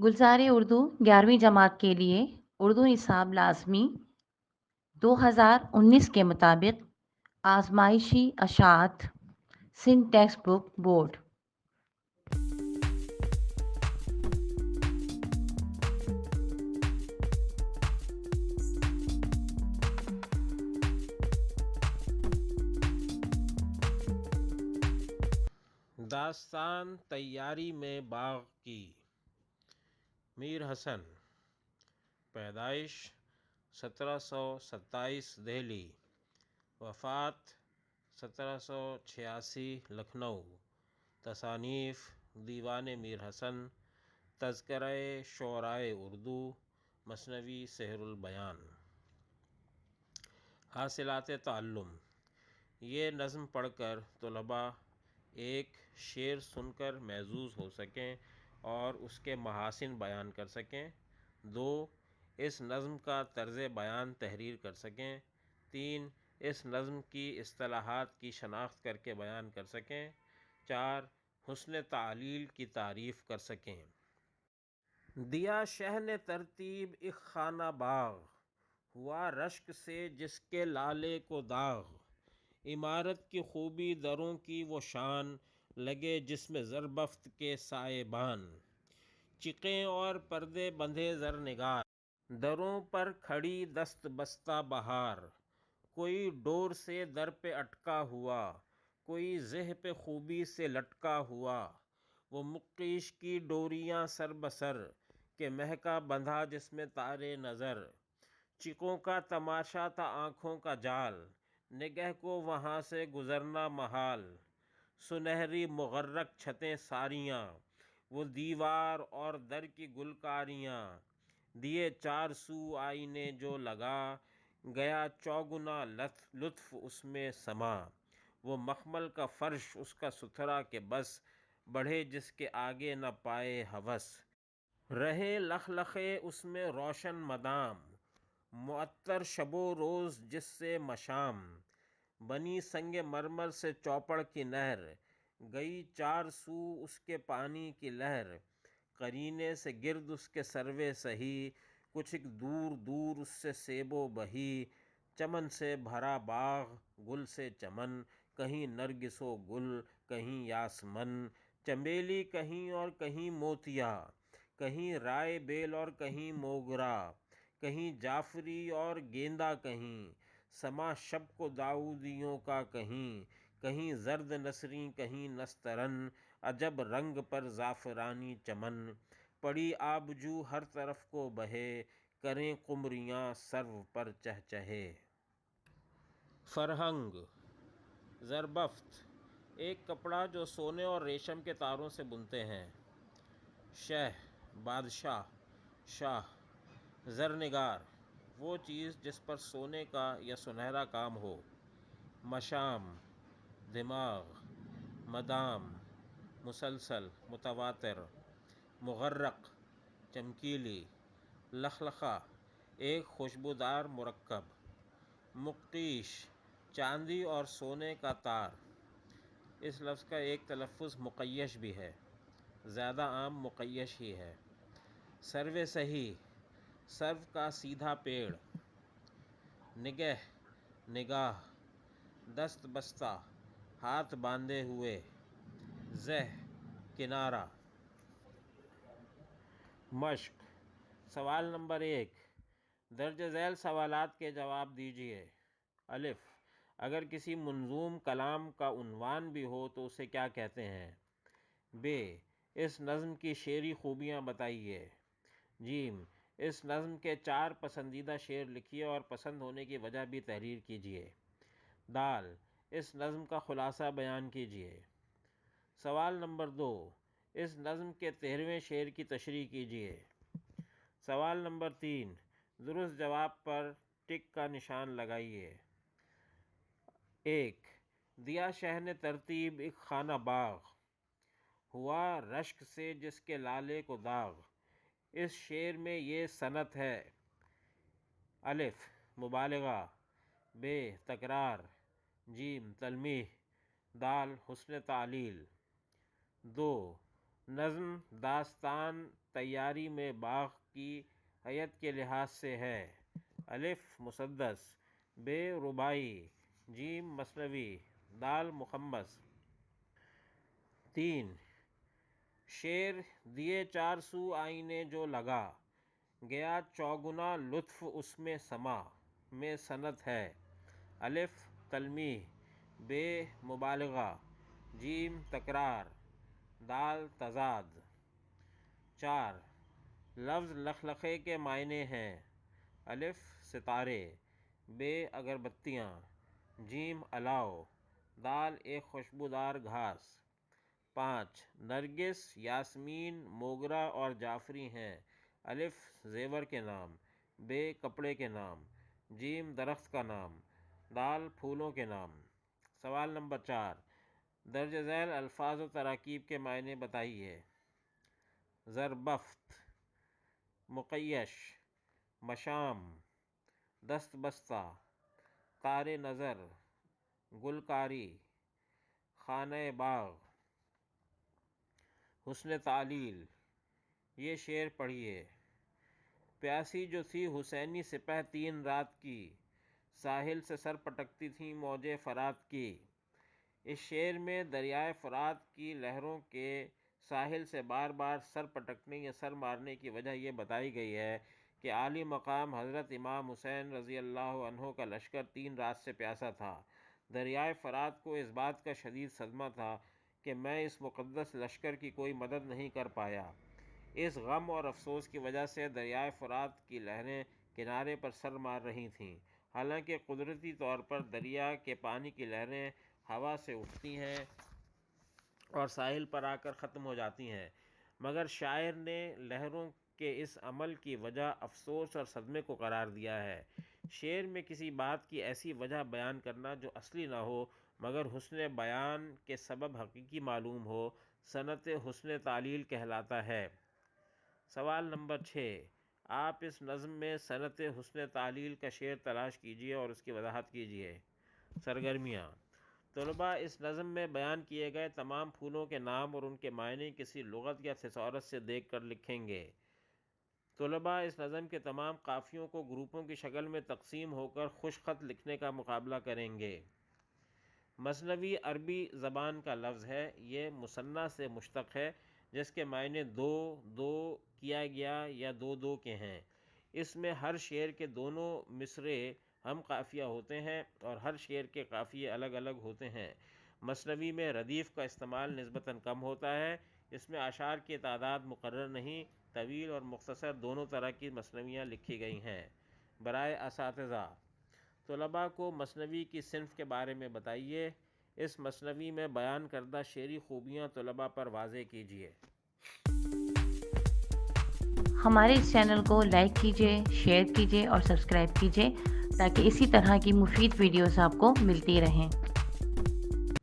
गुलज़ार उर्दू 11वीं जमात के लिए उर्दू निसाब लाज़मी 2019 के मुताबिक आज़माइशी अशात सिंध टेक्स्ट बुक बोर्ड। दास्तान तैयारी में बाग़ की। मीर हसन, पैदाइश 1727 दिल्ली, वफ़ात 1786 लखनऊ। तसानीफ़ दीवान मीर हसन, तज़किरा शुअराए उर्दू, मसनवी सेहरुल बयान। हासिलात ताल्लुम। ये नज़्म पढ़कर तलबा एक शेर सुनकर महज़ूज़ हो सकें और उसके महासिन बयान कर सकें। 2. इस नज़्म का तर्ज़ बयान तहरीर कर सकें। 3. इस नज़्म की इस्तिलाहात की शनाख्त करके बयान कर सकें। 4. हुस्न तालील की तारीफ़ कर सकें। दिया शह ने तरतीब एक खाना बाग़, हुआ रश्क से जिसके लाले को दाग। इमारत की खूबी दरों की वो शान, लगे जिसमें ज़रबफ्त के साएबान। चिक़ें और पर्दे बंधे ज़रनिगार, दरों पर खड़ी दस्त बस्ता बहार। कोई डोर से दर पे अटका हुआ, कोई ज़ह पे खूबी से लटका हुआ। वो मुक्कीश की डोरियां सर बसर, के महका बंधा जिसमें तारे नज़र। चिकों का तमाशा था आँखों का जाल, निगह को वहाँ से गुज़रना महाल। सुनहरी मुगर्रक छतें सारियाँ, वो दीवार और दर की गुलकारियाँ। दिए चार सू आईने जो लगा, गया चौगुना लुत्फ़ उसमें समा। वो मखमल का फ़र्श उसका सुथरा के बस, बढ़े जिसके आगे न पाए हवस। रहे लखलखे उसमें रोशन मदाम, मुअत्तर शबो रोज़ जिससे मशाम। बनी संगे मरमर से चौपड़ की नहर, गई चार सू उसके पानी की लहर। करीने से गिर्द उसके सर्वे सही, कुछ एक दूर दूर उससे सेबो बही। चमन से भरा बाग गुल से चमन, कहीं नरगिसो गुल कहीं यासमन। चमेली कहीं और कहीं मोतिया, कहीं राय बेल और कहीं मोगरा। कहीं जाफरी और गेंदा कहीं, समा शब को दाऊदियों का कहीं। कहीं जर्द नसरी कहीं नस्तरन, अजब रंग पर ज़ाफ़रानी चमन। पड़ी आबजू हर तरफ को बहे, करें कुमरियाँ सर्व पर चहचहे। फरहंग, ज़रबफ्त, एक कपड़ा जो सोने और रेशम के तारों से बुनते हैं। शह, बादशाह, शाह। ज़रनिगार, वो चीज़ जिस पर सोने का या सुनहरा काम हो। मशाम, दिमाग। मदाम, मुसलसल, मुतवातिर। मुगर्रक, चमकीली। लखलखा, एक खुशबूदार मुरक्कब। मुक्तीश, चांदी और सोने का तार। इस लफ्ज़ का एक तलफ़्फ़ुज़ मुक़य्यश भी है, ज़्यादा आम मुक़य्यश ही है। सर्वे सही, सर्व का सीधा पेड़। निगह, निगाह। दस्त बस्ता, हाथ बांधे हुए। ज़ह, किनारा। मश्क। सवाल नंबर 1, दर्ज झैल सवालात के जवाब दीजिए। अलिफ, अगर किसी मंजूम कलाम का उन्वान भी हो तो उसे क्या कहते हैं? बे, इस नज़्म की शेरी खूबियाँ बताइए। जीम, इस नज़्म के 4 पसंदीदा शेर लिखिए और पसंद होने की वजह भी तहरीर कीजिए। दाल, इस नज़्म का खुलासा बयान कीजिए। सवाल नंबर 2, इस नज़्म के 13वें शेर की तशरीह कीजिए। सवाल नंबर 3, दुरुस्त जवाब पर टिक का निशान लगाइए। 1, दिया शह ने तरतीब एक खाना बाग, हुआ रश्क से जिसके लाले को दाग। इस शेर में ये सनत है। अलिफ, मुबालगा। बे, तकरार। जीम, तलमीह। दाल, हुस्न तालील। 2, نظم داستان تیاری میں باغ کی حیت کے لحاظ سے ہے۔ الف مسدس، بے رباعی، جیم مثنوی، دال مخمس۔ 3 شعر دیے 4 سو آئینے جو لگا، گیا چوگنا لطف اس میں سما میں صنعت ہے۔ الف تلمیح، بے مبالغہ، جیم تکرار، دال تضاد۔ 4 لفظ لخلخے کے معنی ہیں۔ الف ستارے، بے اگربتیاں، جیم الاؤ، دال ایک خوشبودار گھاس۔ 5 نرگس، یاسمین، موگرا اور جعفری ہیں۔ الف زیور کے نام، بے کپڑے کے نام، جیم درخت کا نام، دال پھولوں کے نام۔ سوال نمبر 4 درج ذیل الفاظ و تراکیب کے معنی بتائیے۔ زربفت، مقیش، مشام، دست بستہ، تار نظر، گلکاری، خانہ باغ۔ حسن تعلیل، یہ شعر پڑھیے۔ پیاسی جو تھی حسینی سپہ 3 رات کی، ساحل سے سر پٹکتی تھیں موجیں فرات کی۔ اس شعر میں دریائے فرات کی لہروں کے ساحل سے بار بار سر پٹکنے یا سر مارنے کی وجہ یہ بتائی گئی ہے کہ عالی مقام حضرت امام حسین رضی اللہ عنہ کا لشکر 3 رات سے پیاسا تھا۔ دریائے فرات کو اس بات کا شدید صدمہ تھا کہ میں اس مقدس لشکر کی کوئی مدد نہیں کر پایا۔ اس غم اور افسوس کی وجہ سے دریائے فرات کی لہریں کنارے پر سر مار رہی تھیں۔ حالانکہ قدرتی طور پر دریا کے پانی کی لہریں ہوا سے اٹھتی ہیں اور ساحل پر آ کر ختم ہو جاتی ہیں، مگر شاعر نے لہروں کے اس عمل کی وجہ افسوس اور صدمے کو قرار دیا ہے۔ شعر میں کسی بات کی ایسی وجہ بیان کرنا جو اصلی نہ ہو مگر حسن بیان کے سبب حقیقی معلوم ہو، صنعت حسن تعلیل کہلاتا ہے۔ سوال نمبر 6 آپ اس نظم میں صنعت حسن تعلیل کا شعر تلاش کیجیے اور اس کی وضاحت کیجیے۔ سرگرمیاں: طلباء اس نظم میں بیان کیے گئے تمام پھولوں کے نام اور ان کے معنی کسی لغت یا تھیسورس سے دیکھ کر لکھیں گے۔ طلباء اس نظم کے تمام قافیوں کو گروپوں کی شکل میں تقسیم ہو کر خوش خط لکھنے کا مقابلہ کریں گے۔ مثنوی عربی زبان کا لفظ ہے۔ یہ مثنیٰ سے مشتق ہے جس کے معنی دو، دو کیا گیا یا دو دو کے ہیں۔ اس میں ہر شعر کے دونوں مصرعے ہم قافیہ ہوتے ہیں اور ہر شعر کے قافیے الگ الگ ہوتے ہیں۔ مثنوی میں ردیف کا استعمال نسبتاً کم ہوتا ہے۔ اس میں اشعار کی تعداد مقرر نہیں، طویل اور مختصر دونوں طرح کی مثنویاں لکھی گئی ہیں۔ برائے اساتذہ: طلباء کو مثنوی کی صنف کے بارے میں بتائیے۔ اس مثنوی میں بیان کردہ شعری خوبیاں طلباء پر واضح کیجیے۔ ہمارے اس چینل کو لائک کیجیے، شیئر کیجیے اور سبسکرائب کیجیے تاکہ اسی طرح کی مفید ویڈیوز آپ کو ملتی رہیں۔